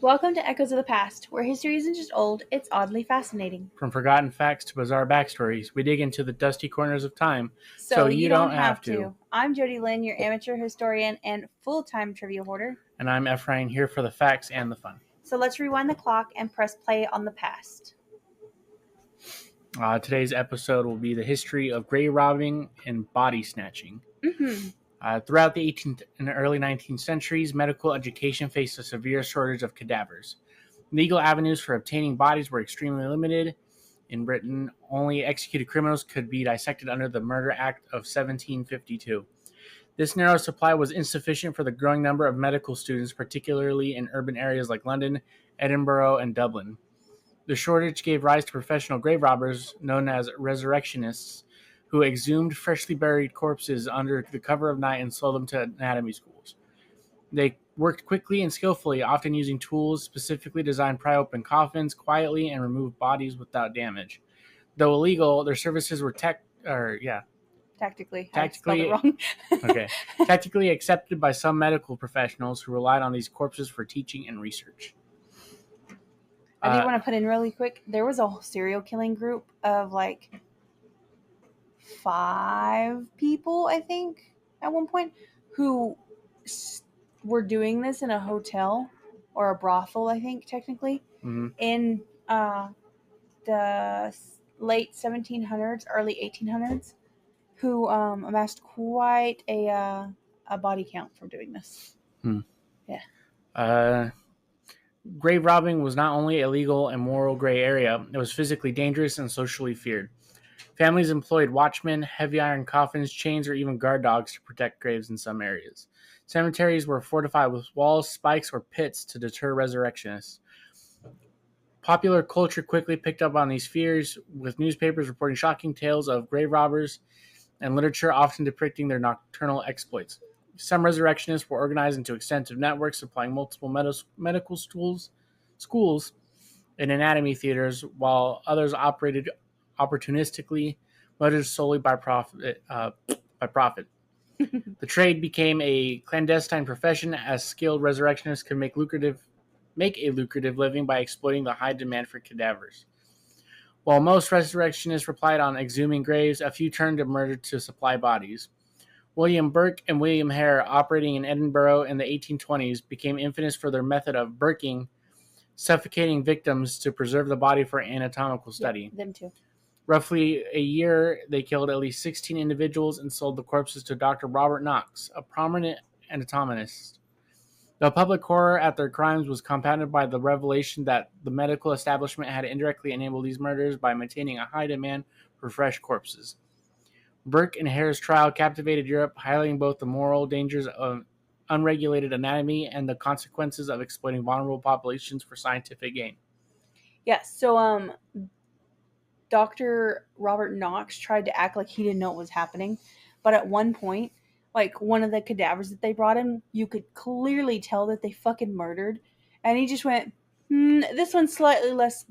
Welcome to Echoes of the Past, where history isn't just old, it's oddly fascinating. From forgotten facts to bizarre backstories, we dig into the dusty corners of time So so you you don't don't have have to. to. I'm Jody Lynn, your amateur historian and full-time trivia hoarder. And I'm Ephraim here for the facts and the fun. So let's rewind the clock and press play on the past. Today's episode will be the history of grave robbing and body snatching. Mm-hmm. Throughout the 18th and early 19th centuries, medical education faced a severe shortage of cadavers. Legal avenues for obtaining bodies were extremely limited. In Britain, only executed criminals could be dissected under the Murder Act of 1752. This narrow supply was insufficient for the growing number of medical students, particularly in urban areas like London, Edinburgh, and Dublin. The shortage gave rise to professional grave robbers, known as resurrectionists, who exhumed freshly buried corpses under the cover of night and sold them to anatomy schools. They worked quickly and skillfully, often using tools specifically designed to pry open coffins quietly and remove bodies without damage. Though illegal, their services were Tactically, I spelled it tactically wrong. okay, tactically accepted by some medical professionals who relied on these corpses for teaching and research. I do want to put in really quick, there was a serial killing group of like 5 people, I think, at one point, who were doing this in a hotel or a brothel, I think, technically, in the late 1700s, early 1800s, who amassed quite a body count from doing this. Yeah. Grave robbing was not only a legal and moral gray area, it was physically dangerous and socially feared. Families employed watchmen, heavy iron coffins, chains, or even guard dogs to protect graves in some areas. Cemeteries were fortified with walls, spikes, or pits to deter resurrectionists. Popular culture quickly picked up on these fears, with newspapers reporting shocking tales of grave robbers and literature often depicting their nocturnal exploits. Some resurrectionists were organized into extensive networks supplying multiple medical schools and anatomy theaters, while others operated opportunistically, motivated solely by profit. The trade became a clandestine profession, as skilled resurrectionists could make a lucrative living by exploiting the high demand for cadavers. While most resurrectionists relied on exhuming graves, a few turned to murder to supply bodies. William Burke and William Hare, operating in Edinburgh in the 1820s, became infamous for their method of burking, suffocating victims to preserve the body for anatomical study. Yeah, them too. Roughly a year, they killed at least 16 individuals and sold the corpses to Dr. Robert Knox, a prominent anatomist. The public horror at their crimes was compounded by the revelation that the medical establishment had indirectly enabled these murders by maintaining a high demand for fresh corpses. Burke and Hare's trial captivated Europe, highlighting both the moral dangers of unregulated anatomy and the consequences of exploiting vulnerable populations for scientific gain. Yes, so Dr. Robert Knox tried to act like he didn't know what was happening, but at one point, like one of the cadavers that they brought in, you could clearly tell that they fucking murdered, and he just went, this one's slightly less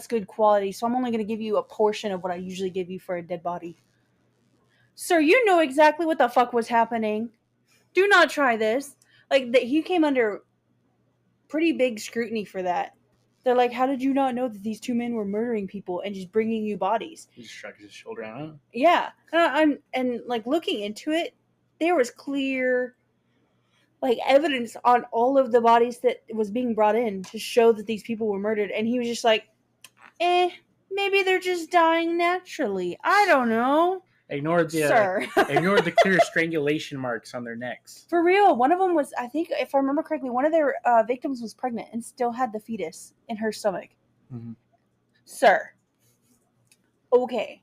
good quality, so I'm only going to give you a portion of what I usually give you for a dead body. Sir, you know exactly what the fuck was happening. Do not try this. Like, he came under pretty big scrutiny for that. They're like, how did you not know that these 2 men were murdering people and just bringing you bodies? He just shrugged his shoulder out. Yeah. And like looking into it, there was clear like evidence on all of the bodies that was being brought in to show that these people were murdered. And he was just like, maybe they're just dying naturally. I don't know. Ignored the clear strangulation marks on their necks. For real, one of them was, I think, if I remember correctly, one of their victims was pregnant and still had the fetus in her stomach. Mm-hmm. Sir. Okay.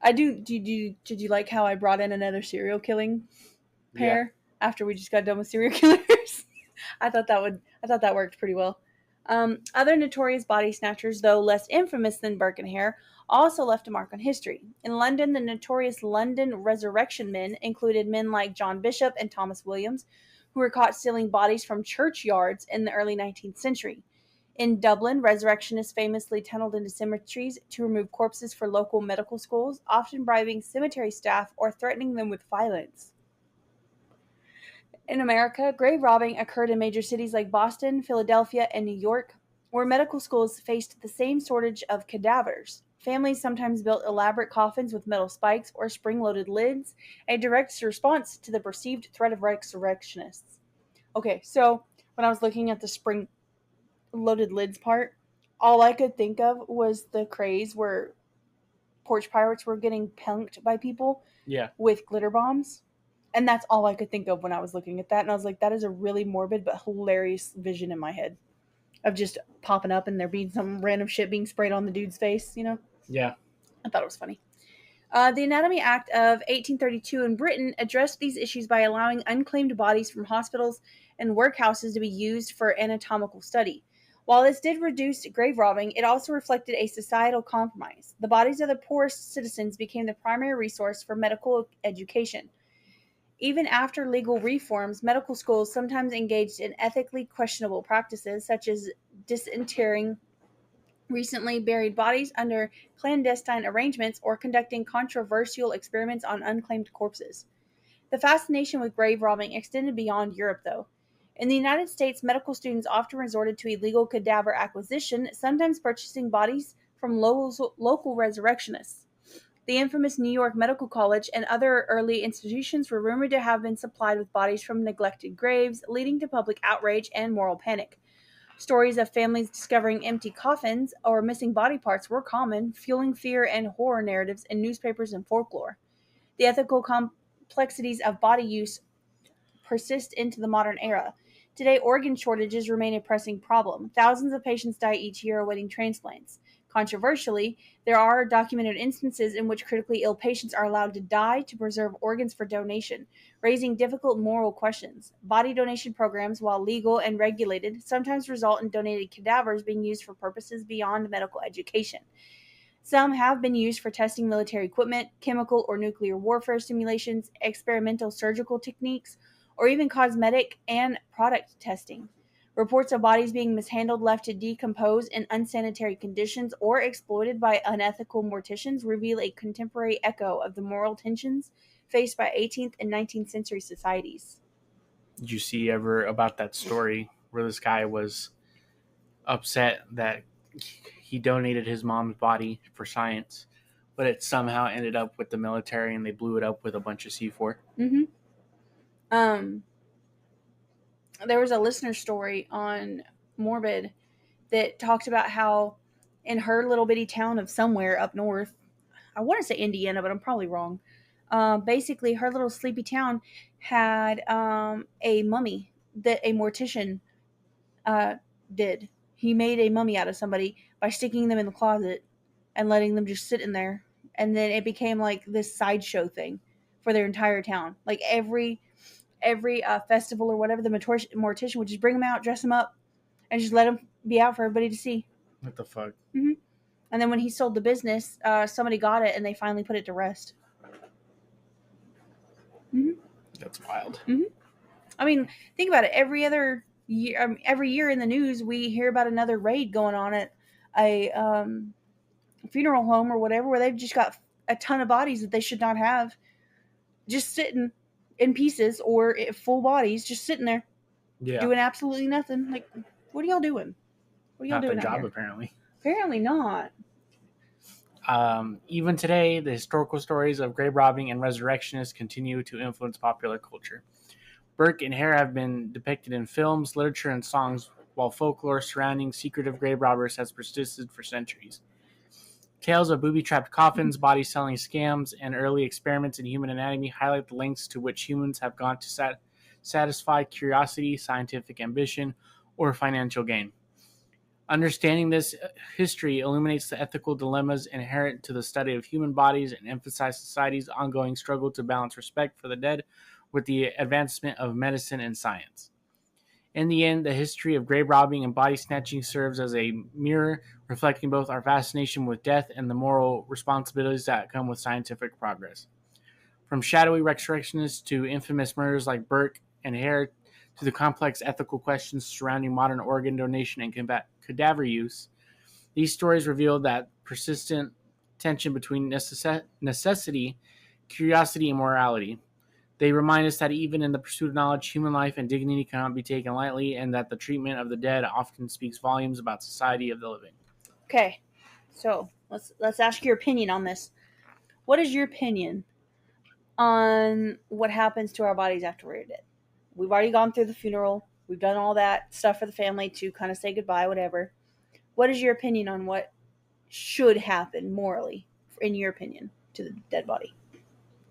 Did you like how I brought in another serial killing pair after we just got done with serial killers? I thought that worked pretty well. Other notorious body snatchers, though less infamous than Burke and Hare, also left a mark on history. In London, the notorious London resurrection men included men like John Bishop and Thomas Williams, who were caught stealing bodies from churchyards in the early 19th century. In Dublin, resurrectionists famously tunneled into cemeteries to remove corpses for local medical schools, often bribing cemetery staff or threatening them with violence. In America, grave robbing occurred in major cities like Boston, Philadelphia, and New York, where medical schools faced the same shortage of cadavers. Families sometimes built elaborate coffins with metal spikes or spring loaded lids, a direct response to the perceived threat of resurrectionists. Okay, so when I was looking at the spring loaded lids part, all I could think of was the craze where porch pirates were getting punked by people Yeah. with glitter bombs. And that's all I could think of when I was looking at that. And I was like, that is a really morbid but hilarious vision in my head of just popping up and there being some random shit being sprayed on the dude's face, you know? Yeah. I thought it was funny. The Anatomy Act of 1832 in Britain addressed these issues by allowing unclaimed bodies from hospitals and workhouses to be used for anatomical study. While this did reduce grave robbing, it also reflected a societal compromise. The bodies of the poorest citizens became the primary resource for medical education. Even after legal reforms, medical schools sometimes engaged in ethically questionable practices, such as disinterring recently buried bodies under clandestine arrangements or conducting controversial experiments on unclaimed corpses. The fascination with grave robbing extended beyond Europe, though. In the United States, medical students often resorted to illegal cadaver acquisition, sometimes purchasing bodies from local resurrectionists. The infamous New York Medical College and other early institutions were rumored to have been supplied with bodies from neglected graves, leading to public outrage and moral panic. Stories of families discovering empty coffins or missing body parts were common, fueling fear and horror narratives in newspapers and folklore. The ethical complexities of body use persist into the modern era. Today, organ shortages remain a pressing problem. Thousands of patients die each year awaiting transplants. Controversially, there are documented instances in which critically ill patients are allowed to die to preserve organs for donation, raising difficult moral questions. Body donation programs, while legal and regulated, sometimes result in donated cadavers being used for purposes beyond medical education. Some have been used for testing military equipment, chemical or nuclear warfare simulations, experimental surgical techniques, or even cosmetic and product testing. Reports of bodies being mishandled, left to decompose in unsanitary conditions, or exploited by unethical morticians reveal a contemporary echo of the moral tensions faced by 18th and 19th century societies. Did you see ever about that story where this guy was upset that he donated his mom's body for science, but it somehow ended up with the military and they blew it up with a bunch of C4? Mm-hmm. Um, there was a listener story on Morbid that talked about how in her little bitty town of somewhere up north, I want to say Indiana, but I'm probably wrong. Basically, her little sleepy town had a mummy that a mortician uh, did. He made a mummy out of somebody by sticking them in the closet and letting them just sit in there. And then it became like this sideshow thing for their entire town. Like every festival or whatever, the mortician would just bring them out, dress them up, and just let them be out for everybody to see. What the fuck? Mm-hmm. And then when he sold the business, somebody got it and they finally put it to rest. Mm-hmm. That's wild. Mm-hmm. I mean, think about it. Every year in the news, we hear about another raid going on at a funeral home or whatever, where they've just got a ton of bodies that they should not have, just sitting in pieces or full bodies, just sitting there doing absolutely nothing. Like, what are y'all doing? What are y'all Not their doing out job, here? apparently. Apparently not. Even today, the historical stories of grave robbing and resurrectionists continue to influence popular culture. Burke and Hare have been depicted in films, literature, and songs, while folklore surrounding secretive grave robbers has persisted for centuries. Tales of booby-trapped coffins, body-selling scams, and early experiments in human anatomy highlight the lengths to which humans have gone to satisfy curiosity, scientific ambition, or financial gain. Understanding this history illuminates the ethical dilemmas inherent to the study of human bodies and emphasizes society's ongoing struggle to balance respect for the dead with the advancement of medicine and science. In the end, the history of grave robbing and body snatching serves as a mirror reflecting both our fascination with death and the moral responsibilities that come with scientific progress. From shadowy resurrectionists to infamous murders like Burke and Hare to the complex ethical questions surrounding modern organ donation and cadaver use, these stories reveal that persistent tension between necessity, curiosity, and morality. They remind us that even in the pursuit of knowledge, human life and dignity cannot be taken lightly, and that the treatment of the dead often speaks volumes about society of the living. Okay, so let's ask your opinion on this. What is your opinion on what happens to our bodies after we're dead? We've already gone through the funeral. We've done all that stuff for the family to kind of say goodbye, whatever. What is your opinion on what should happen morally, in your opinion, to the dead body?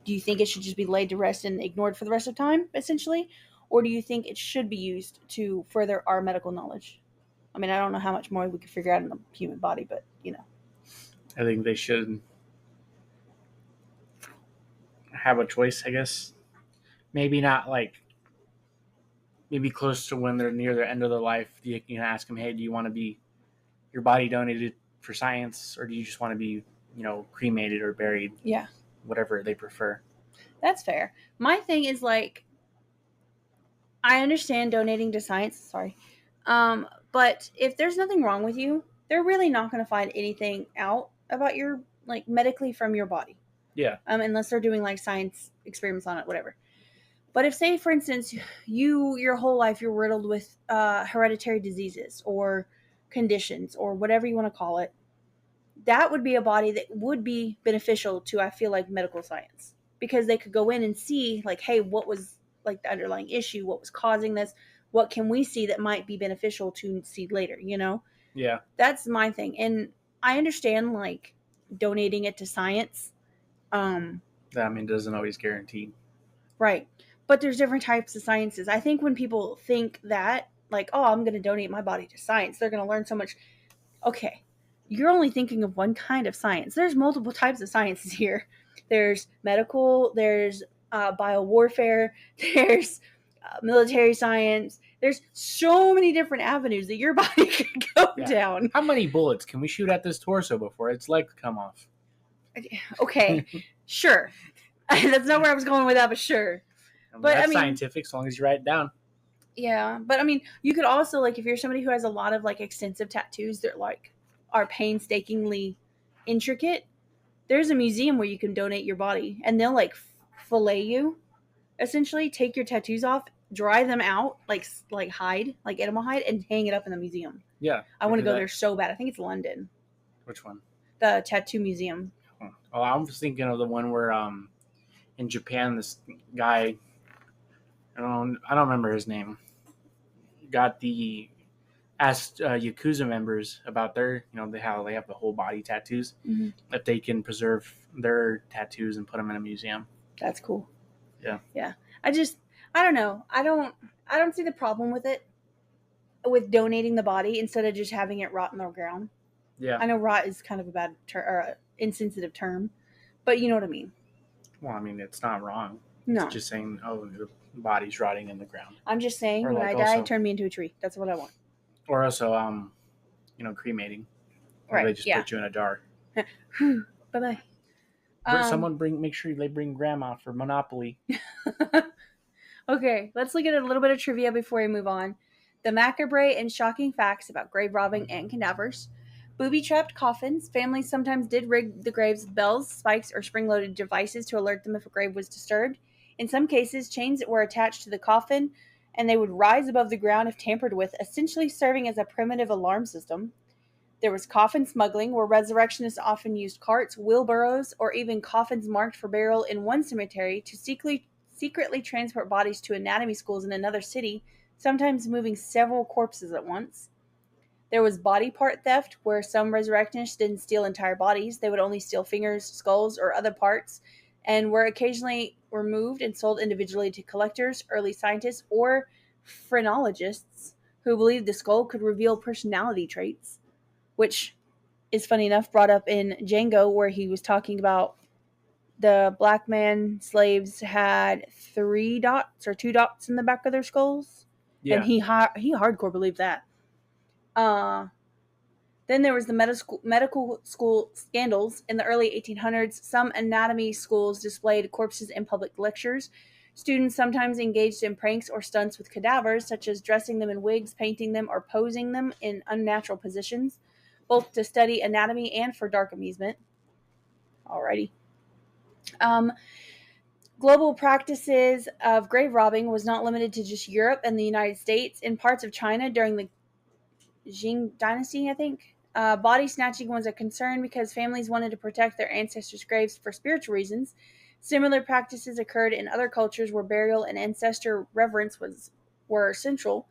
Do you think it should just be laid to rest and ignored for the rest of time, essentially? Or do you think it should be used to further our medical knowledge? I mean, I don't know how much more we could figure out in the human body, but, you know. I think they should have a choice, I guess. Maybe not like, maybe close to when they're near the end of their life, you can ask them, hey, do you want to be your body donated for science, or do you just want to be, cremated or buried? Yeah. Whatever they prefer. That's fair. My thing is, like, I understand donating to science, sorry. But if there's nothing wrong with you, they're really not going to find anything out about your, like, medically from your body. Yeah. Unless they're doing, like, science experiments on it, whatever. But if, say, for instance, your whole life you're riddled with hereditary diseases or conditions or whatever you want to call it, that would be a body that would be beneficial to, I feel like, medical science. Because they could go in and see, like, hey, what was, like, the underlying issue? What was causing this? What can we see that might be beneficial to see later, you know? Yeah. That's my thing. And I understand, like, donating it to science. Doesn't always guarantee. Right. But there's different types of sciences. I think when people think that, like, oh, I'm going to donate my body to science, they're going to learn so much. Okay. You're only thinking of one kind of science. There's multiple types of sciences here. There's medical, there's biowarfare, there's military science. There's so many different avenues that your body could go down. How many bullets can we shoot at this torso before its leg come off? Okay, sure. That's not where I was going with that, but sure. That's scientific, as long as you write it down. Yeah, but I mean, you could also, like, if you're somebody who has a lot of, like, extensive tattoos that, like, are painstakingly intricate, there's a museum where you can donate your body, and they'll, like, fillet you, essentially, take your tattoos off, dry them out, like hide, like animal hide, and hang it up in the museum. Yeah. I want to go there so bad. I think it's London. Which one? The tattoo museum. Oh, I was thinking of the one where, in Japan, this guy, I don't remember his name, asked Yakuza members about their, how they have the whole body tattoos, if they can preserve their tattoos and put them in a museum. That's cool. Yeah. Yeah. I don't know. I don't see the problem with it, with donating the body instead of just having it rot in the ground. Yeah. I know rot is kind of a bad or insensitive term, but you know what I mean. Well, I mean, it's not wrong. No. It's just saying, oh, the body's rotting in the ground. I'm just saying, when I die, turn me into a tree. That's what I want. Or also, cremating. Or right. They just put you in a jar. Bye-bye. Make sure they bring grandma for Monopoly. Okay, let's look at a little bit of trivia before we move on. The macabre and shocking facts about grave robbing and cadavers. Booby-trapped coffins. Families sometimes did rig the graves with bells, spikes, or spring-loaded devices to alert them if a grave was disturbed. In some cases, chains were attached to the coffin, and they would rise above the ground if tampered with, essentially serving as a primitive alarm system. There was coffin smuggling, where resurrectionists often used carts, wheelbarrows, or even coffins marked for burial in one cemetery to secretly transport bodies to anatomy schools in another city, sometimes moving several corpses at once. There was body part theft, where some resurrectionists didn't steal entire bodies. They would only steal fingers, skulls, or other parts, and were occasionally removed and sold individually to collectors, early scientists, or phrenologists who believed the skull could reveal personality traits, which is funny enough brought up in Django, where he was talking about the black man slaves had 3 dots or 2 dots in the back of their skulls. Yeah. And he hardcore believed that. Then there was the medical school scandals. In the early 1800s, some anatomy schools displayed corpses in public lectures. Students sometimes engaged in pranks or stunts with cadavers, such as dressing them in wigs, painting them, or posing them in unnatural positions, both to study anatomy and for dark amusement. Alrighty. Global practices of grave robbing was not limited to just Europe and the United States. In parts of China during the Qing dynasty, I think, body snatching was a concern because families wanted to protect their ancestors' graves for spiritual reasons. Similar practices occurred in other cultures where burial and ancestor reverence were central.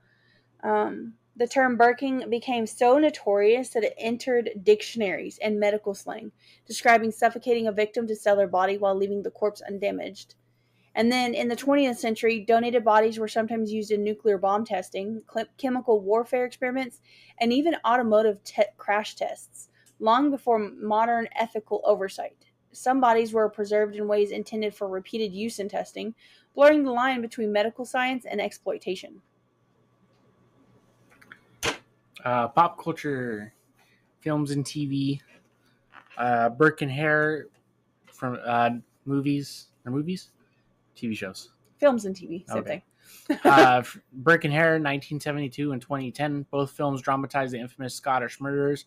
The term burking became so notorious that it entered dictionaries and medical slang, describing suffocating a victim to sell their body while leaving the corpse undamaged. And then in the 20th century, donated bodies were sometimes used in nuclear bomb testing, chemical warfare experiments, and even automotive crash tests, long before modern ethical oversight. Some bodies were preserved in ways intended for repeated use in testing, blurring the line between medical science and exploitation. Pop culture, films and TV. Burke and Hare from movies, TV shows. Films and TV, same Okay. thing. Burke and Hare, 1972 and 2010. Both films dramatize the infamous Scottish murders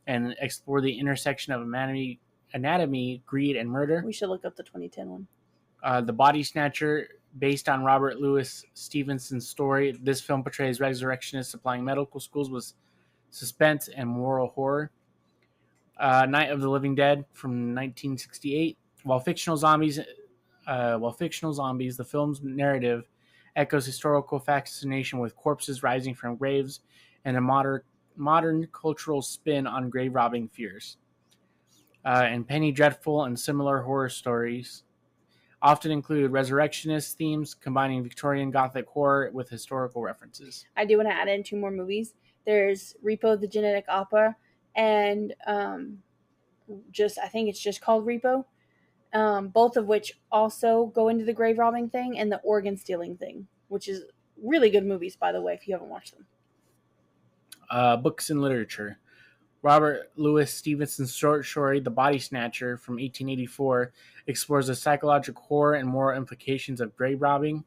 and explore the intersection of anatomy, greed, and murder. We should look up the 2010 one. The Body Snatcher, based on Robert Louis Stevenson's story. This film portrays resurrectionists supplying medical schools with suspense and moral horror. Night of the Living Dead from 1968. While fictional zombies, the film's narrative echoes historical fascination with corpses rising from graves and a modern cultural spin on grave robbing fears. And Penny Dreadful and similar horror stories often include resurrectionist themes, combining Victorian Gothic horror with historical references. I do want to add in two more movies. There's Repo the Genetic Opera, and I think it's just called Repo. Both of which also go into the grave robbing thing and the organ stealing thing, which is really good movies, by the way, if you haven't watched them. Books and literature. Robert Louis Stevenson's short story, The Body Snatcher, from 1884, explores the psychological horror and moral implications of grave robbing.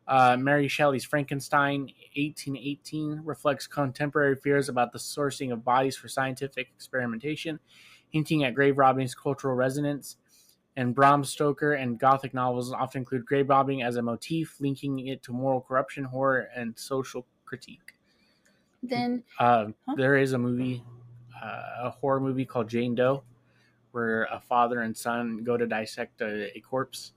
Mary Shelley's Frankenstein, 1818, reflects contemporary fears about the sourcing of bodies for scientific experimentation, hinting at grave robbing's cultural resonance. And Bram Stoker and Gothic novels often include grave robbing as a motif, linking it to moral corruption, horror, and social critique. Then there is a horror movie called Jane Doe, where a father and son go to dissect a corpse.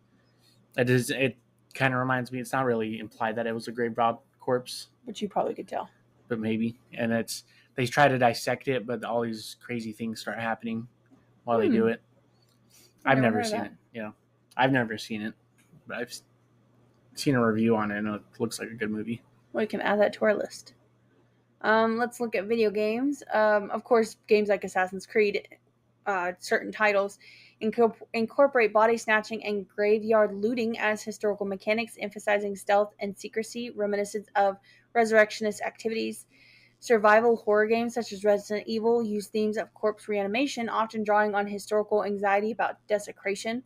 It kind of reminds me. It's not really implied that it was a grave robbed corpse, but you probably could tell. But maybe, and they try to dissect it, but all these crazy things start happening while they do it. I've never seen it. I've never seen it, but I've seen a review on it, and it looks like a good movie. We can add that to our list. Let's look at video games. Of course, games like Assassin's Creed, certain titles incorporate body snatching and graveyard looting as historical mechanics, emphasizing stealth and secrecy, reminiscent of resurrectionist activities. Survival horror games such as Resident Evil use themes of corpse reanimation, often drawing on historical anxiety about desecration.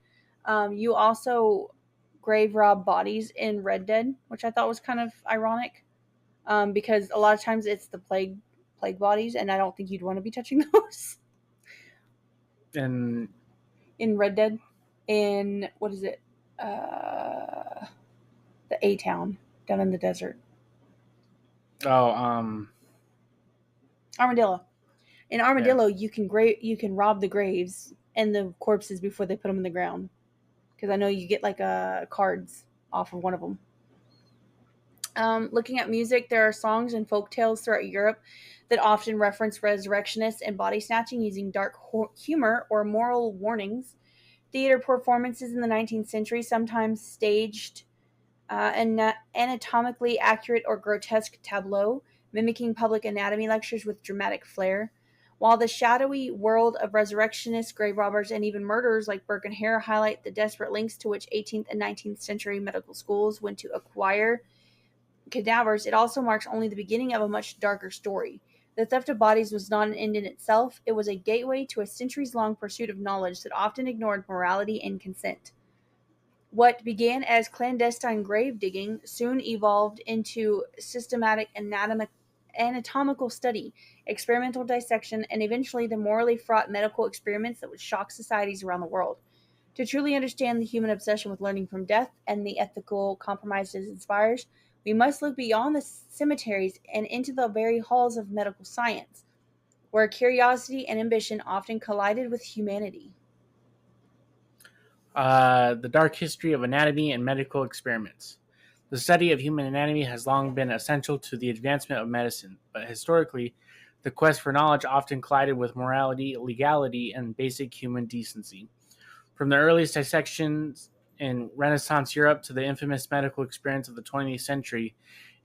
You also grave rob bodies in Red Dead, which I thought was kind of ironic, because a lot of times it's the plague bodies, and I don't think you'd want to be touching those. And in Red Dead, in what is it? The A town down in the desert. Armadillo. In Armadillo, you can rob the graves and the corpses before they put them in the ground. Because I know you get like cards off of one of them. Looking at music, there are songs and folk tales throughout Europe that often reference resurrectionists and body snatching using dark humor or moral warnings. Theater performances in the 19th century sometimes staged an anatomically accurate or grotesque tableau, mimicking public anatomy lectures with dramatic flair. While the shadowy world of resurrectionists, grave robbers, and even murderers like Burke and Hare highlight the desperate lengths to which 18th and 19th century medical schools went to acquire cadavers, it also marks only the beginning of a much darker story. The theft of bodies was not an end in itself. It was a gateway to a centuries-long pursuit of knowledge that often ignored morality and consent. What began as clandestine grave digging soon evolved into systematic anatomical study, experimental dissection, and eventually the morally fraught medical experiments that would shock societies around the world. To truly understand the human obsession with learning from death and the ethical compromises it inspires, we must look beyond the cemeteries and into the very halls of medical science, where curiosity and ambition often collided with humanity. The dark history of anatomy and medical experiments. The study of human anatomy has long been essential to the advancement of medicine, but historically, the quest for knowledge often collided with morality, legality, and basic human decency. From the earliest dissections in Renaissance Europe to the infamous medical experience of the 20th century,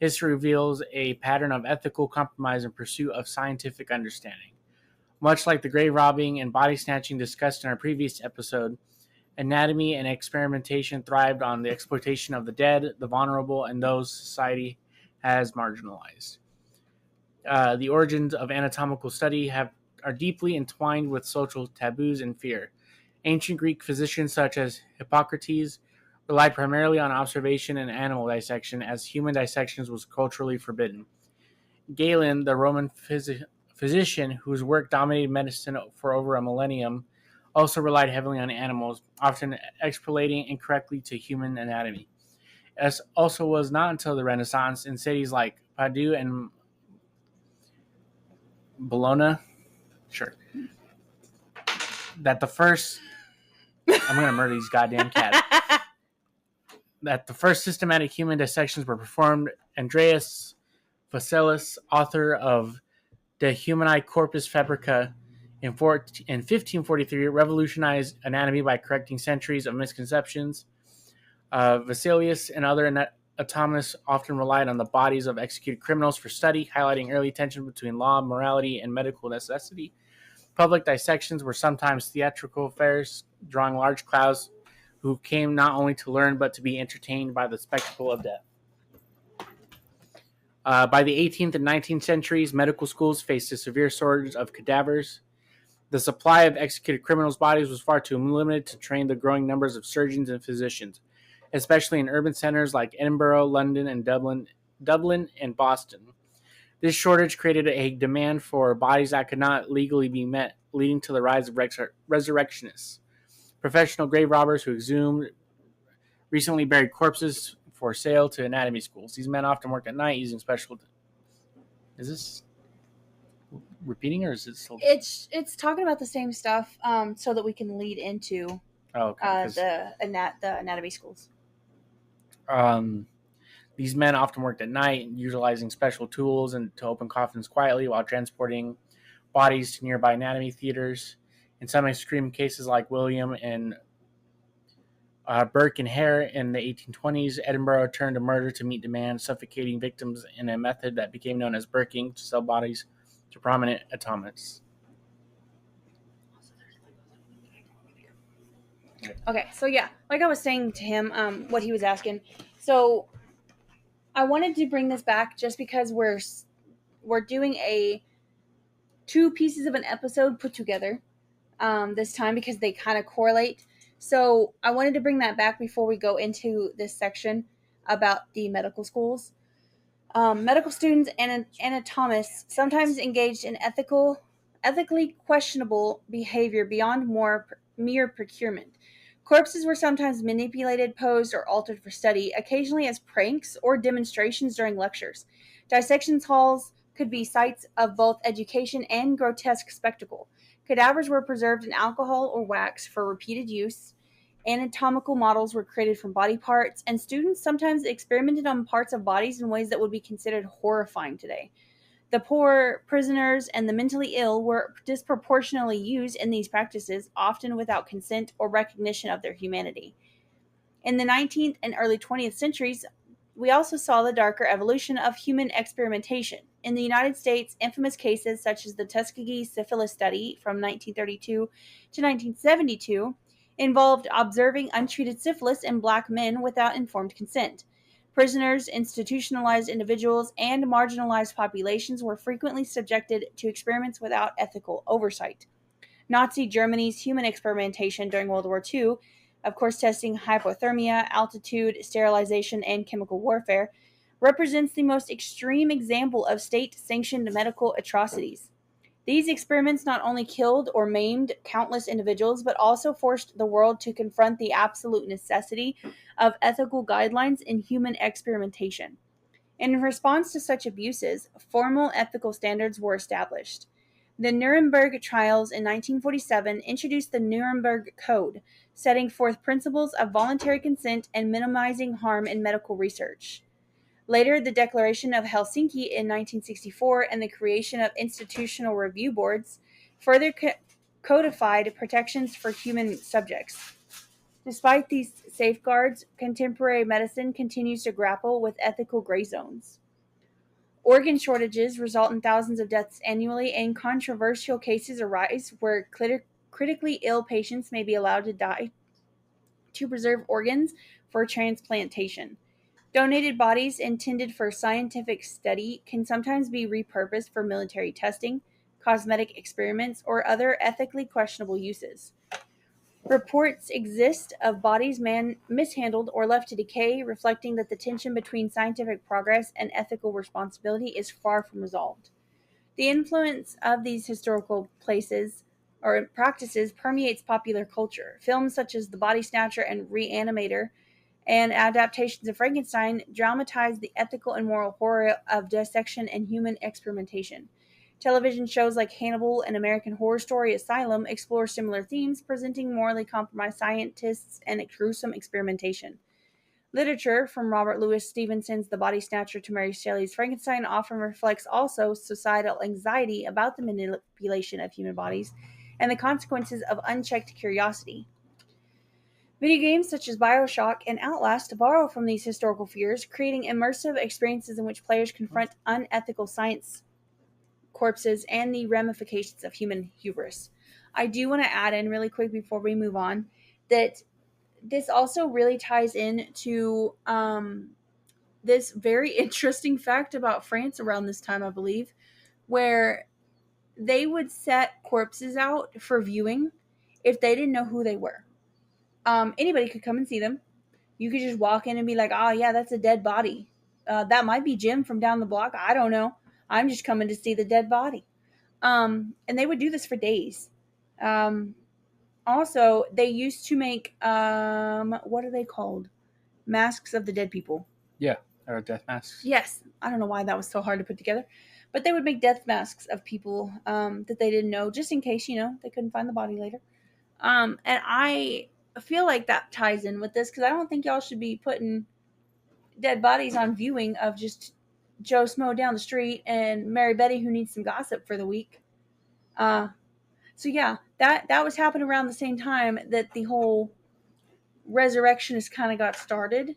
history reveals a pattern of ethical compromise in pursuit of scientific understanding. Much like the grave robbing and body snatching discussed in our previous episode, anatomy and experimentation thrived on the exploitation of the dead, the vulnerable, and those society has marginalized. The origins of anatomical study are deeply entwined with social taboos and fear. Ancient Greek physicians such as Hippocrates relied primarily on observation and animal dissection, as human dissections was culturally forbidden. Galen, the Roman physician whose work dominated medicine for over a millennium, also relied heavily on animals, often extrapolating incorrectly to human anatomy. It also was not until the Renaissance in cities like Padua and Bologna, sure, that the first I'm gonna murder these goddamn cats. That the first systematic human dissections were performed. Andreas Vesalius, author of De Humani Corpus Fabrica in 1543, revolutionized anatomy by correcting centuries of misconceptions. Vesalius and other anatomists often relied on the bodies of executed criminals for study, highlighting early tension between law, morality, and medical necessity. Public dissections were sometimes theatrical affairs, drawing large crowds who came not only to learn but to be entertained by the spectacle of death. By the 18th and 19th centuries, medical schools faced a severe shortage of cadavers. The supply of executed criminals' bodies was far too limited to train the growing numbers of surgeons and physicians, especially in urban centers like Edinburgh, London, and Dublin and Boston. This shortage created a demand for bodies that could not legally be met, leading to the rise of resurrectionists, professional grave robbers who exhumed recently buried corpses for sale to anatomy schools. These men often worked at night using special. Is this repeating or is it still? It's talking about the same stuff, so that we can lead into the anatomy schools. These men often worked at night, utilizing special tools and to open coffins quietly while transporting bodies to nearby anatomy theaters. In some extreme cases, like William and Burke and Hare in the 1820s, Edinburgh turned to murder to meet demand, suffocating victims in a method that became known as burking to sell bodies to prominent anatomists. Okay, so yeah, like I was saying to him, what he was asking. So I wanted to bring this back just because we're doing two pieces of an episode put together this time because they kind of correlate. So I wanted to bring that back before we go into this section about the medical schools. Medical students and anatomists sometimes engaged in ethically questionable behavior beyond mere procurement. Corpses were sometimes manipulated, posed, or altered for study, occasionally as pranks or demonstrations during lectures. Dissection halls could be sites of both education and grotesque spectacle. Cadavers were preserved in alcohol or wax for repeated use. Anatomical models were created from body parts, and students sometimes experimented on parts of bodies in ways that would be considered horrifying today. The poor, prisoners, and the mentally ill were disproportionately used in these practices, often without consent or recognition of their humanity. In the 19th and early 20th centuries, we also saw the darker evolution of human experimentation. In the United States, infamous cases such as the Tuskegee syphilis study from 1932 to 1972 involved observing untreated syphilis in black men without informed consent. Prisoners, institutionalized individuals, and marginalized populations were frequently subjected to experiments without ethical oversight. Nazi Germany's human experimentation during World War II, of course testing hypothermia, altitude, sterilization, and chemical warfare, represents the most extreme example of state-sanctioned medical atrocities. These experiments not only killed or maimed countless individuals, but also forced the world to confront the absolute necessity of ethical guidelines in human experimentation. In response to such abuses, formal ethical standards were established. The Nuremberg trials in 1947 introduced the Nuremberg Code, setting forth principles of voluntary consent and minimizing harm in medical research. Later, the Declaration of Helsinki in 1964 and the creation of institutional review boards further codified protections for human subjects. Despite these safeguards, contemporary medicine continues to grapple with ethical gray zones. Organ shortages result in thousands of deaths annually, and controversial cases arise where critically ill patients may be allowed to die to preserve organs for transplantation. Donated bodies intended for scientific study can sometimes be repurposed for military testing, cosmetic experiments, or other ethically questionable uses. Reports exist of bodies mishandled or left to decay, reflecting that the tension between scientific progress and ethical responsibility is far from resolved. The influence of these historical places or practices permeates popular culture. Films such as The Body Snatcher and Reanimator and adaptations of Frankenstein dramatize the ethical and moral horror of dissection and human experimentation. Television shows like Hannibal and American Horror Story Asylum explore similar themes, presenting morally compromised scientists and gruesome experimentation. Literature, from Robert Louis Stevenson's The Body Snatcher to Mary Shelley's Frankenstein, often reflects also societal anxiety about the manipulation of human bodies and the consequences of unchecked curiosity. Video games such as BioShock and Outlast borrow from these historical fears, creating immersive experiences in which players confront unethical science corpses and the ramifications of human hubris. I do want to add in really quick before we move on that this also really ties into this very interesting fact about France around this time, I believe, where they would set corpses out for viewing if they didn't know who they were. Anybody could come and see them. You could just walk in and be like, oh, yeah, that's a dead body. That might be Jim from down the block. I don't know. I'm just coming to see the dead body. And they would do this for days. Also, they used to make, what are they called? Masks of the dead people. Yeah, or death masks. Yes. I don't know why that was so hard to put together. But they would make death masks of people that they didn't know, just in case, they couldn't find the body later. And I feel like that ties in with this because I don't think y'all should be putting dead bodies on viewing of just Joe Smo down the street and Mary Betty who needs some gossip for the week. So yeah, that was happening around the same time that the whole resurrectionist kind of got started.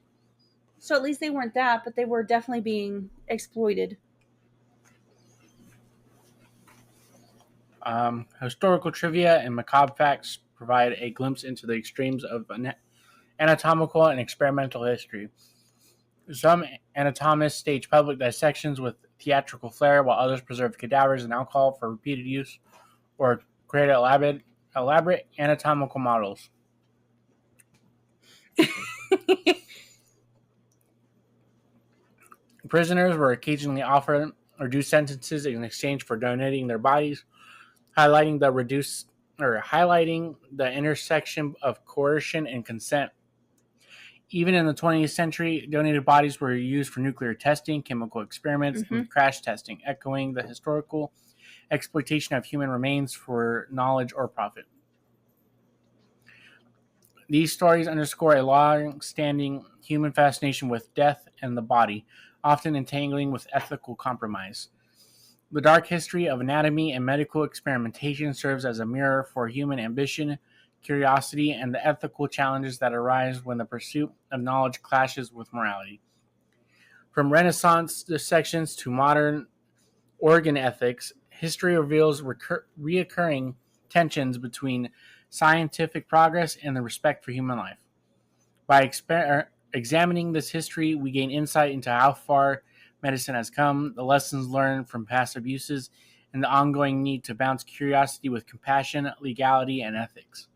So at least they weren't that, but they were definitely being exploited. Historical trivia and macabre facts provide a glimpse into the extremes of anatomical and experimental history. Some anatomists stage public dissections with theatrical flair, while others preserve cadavers and alcohol for repeated use or create elaborate anatomical models. Prisoners were occasionally offered reduced sentences in exchange for donating their bodies, highlighting the intersection of coercion and consent. Even in the 20th century, donated bodies were used for nuclear testing, chemical experiments, and crash testing, echoing the historical exploitation of human remains for knowledge or profit. These stories underscore a long-standing human fascination with death and the body, often entangling with ethical compromise. The dark history of anatomy and medical experimentation serves as a mirror for human ambition, curiosity, and the ethical challenges that arise when the pursuit of knowledge clashes with morality. From Renaissance dissections to modern organ ethics, history reveals reoccurring tensions between scientific progress and the respect for human life. By examining this history, we gain insight into how far medicine has come, the lessons learned from past abuses, and the ongoing need to balance curiosity with compassion, legality, and ethics.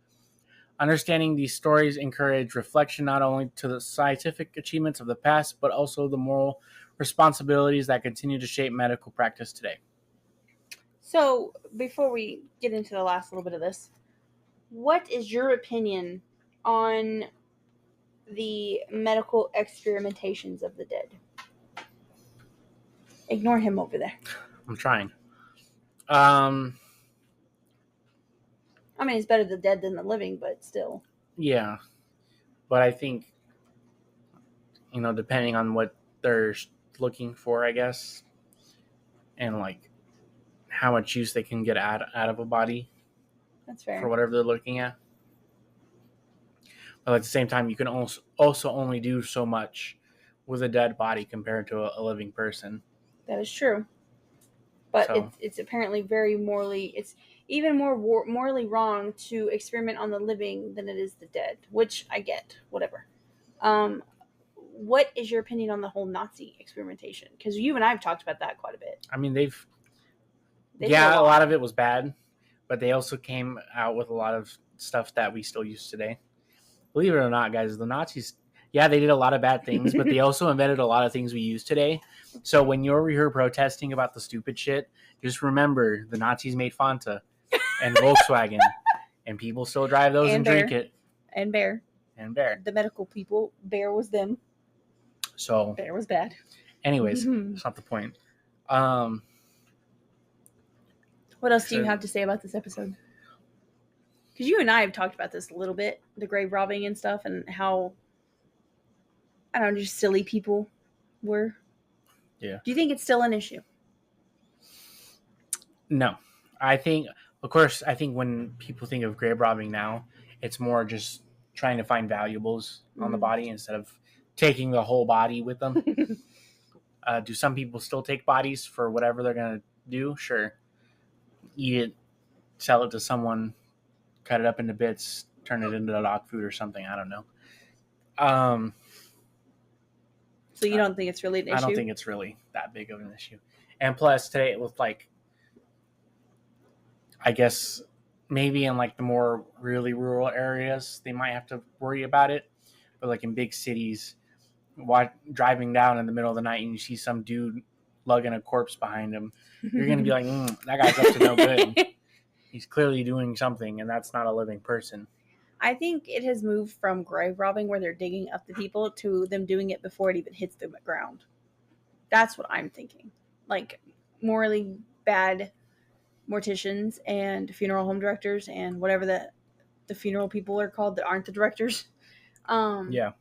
Understanding these stories encourage reflection not only to the scientific achievements of the past, but also the moral responsibilities that continue to shape medical practice today. So, before we get into the last little bit of this, what is your opinion on the medical experimentations of the dead? Ignore him over there. I'm trying. I mean, it's better the dead than the living, but still. Yeah, but I think, depending on what they're looking for, I guess, and like how much use they can get out of a body That's fair. for whatever they're looking at. But at the same time, you can also only do so much with a dead body compared to a living person. That is true. But So, it's apparently very morally, it's even more morally wrong to experiment on the living than it is the dead, which I get, whatever. What is your opinion on the whole Nazi experimentation? Because you and I have talked about that quite a bit. I mean, they've They did yeah, a lot of it was bad, but they also came out with a lot of stuff that we still use today. Believe it or not, guys, the Nazis, yeah, they did a lot of bad things, but they also invented a lot of things we use today. So when you're over here protesting about the stupid shit, just remember the Nazis made Fanta and Volkswagen, and people still drive those and drink it. And Bear. And Bear. The medical people. Bear was them. So Bear was bad. Anyways, that's not the point. What else do you have to say about this episode? Because you and I have talked about this a little bit, the grave robbing and stuff, and how, I don't know, just silly people were. Yeah. Do you think it's still an issue? No. I think when people think of grave robbing now, it's more just trying to find valuables on the body instead of taking the whole body with them. Do some people still take bodies for whatever they're going to do? Sure. Eat it, sell it to someone, cut it up into bits, turn it into dog food or something. I don't know. So you don't think it's really an issue? I don't think it's really that big of an issue. And plus, today with I guess maybe in like the more really rural areas, they might have to worry about it. But like in big cities, driving down in the middle of the night and you see some dude lugging a corpse behind him, you're going to be like, that guy's up to no good. He's clearly doing something, and that's not a living person. I think it has moved from grave robbing, where they're digging up the people, to them doing it before it even hits the ground. That's what I'm thinking. Like, morally bad morticians and funeral home directors and whatever the funeral people are called that aren't the directors. Yeah.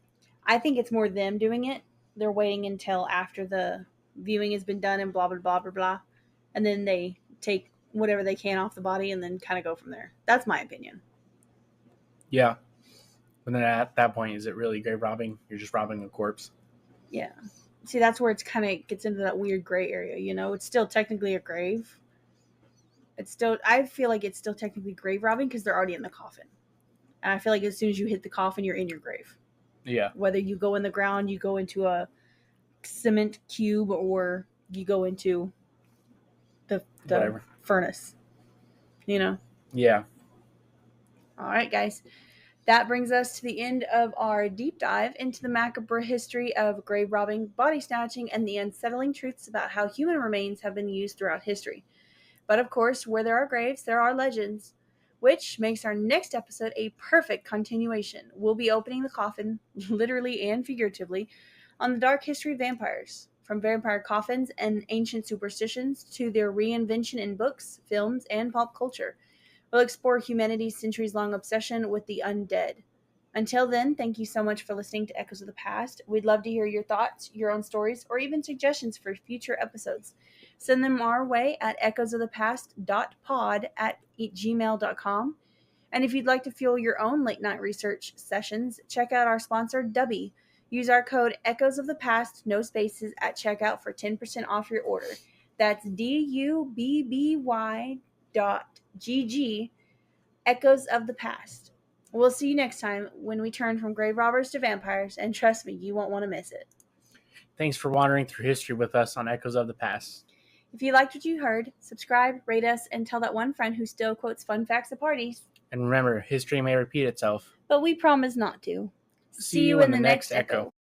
I think it's more them doing it. They're waiting until after the viewing has been done and blah, blah, blah, blah, blah. And then they take whatever they can off the body and then kind of go from there. That's my opinion. Yeah. But then at that point, is it really grave robbing? You're just robbing a corpse. Yeah. See, that's where it's kind of gets into that weird gray area, It's still technically a grave. I feel like it's still technically grave robbing because they're already in the coffin. And I feel like as soon as you hit the coffin, you're in your grave. Yeah. Whether you go in the ground, you go into a cement cube, or you go into the furnace. Yeah. All right, guys. That brings us to the end of our deep dive into the macabre history of grave robbing, body snatching, and the unsettling truths about how human remains have been used throughout history. But of course, where there are graves, there are legends, which makes our next episode a perfect continuation. We'll be opening the coffin, literally and figuratively, on the dark history of vampires, from vampire coffins and ancient superstitions to their reinvention in books, films, and pop culture. We'll explore humanity's centuries-long obsession with the undead. Until then, thank you so much for listening to Echoes of the Past. We'd love to hear your thoughts, your own stories, or even suggestions for future episodes. Send them our way at echoesofthepast.pod@gmail.com. And if you'd like to fuel your own late-night research sessions, check out our sponsor, Dubby. Use our code EchoesOfThePast, no spaces, at checkout for 10% off your order. That's DUBBY.GG, Echoes of the Past. We'll see you next time when we turn from grave robbers to vampires, and trust me, you won't want to miss it. Thanks for wandering through history with us on Echoes of the Past. If you liked what you heard, subscribe, rate us, and tell that one friend who still quotes fun facts at parties. And remember, history may repeat itself, but we promise not to. See you in the next Echo.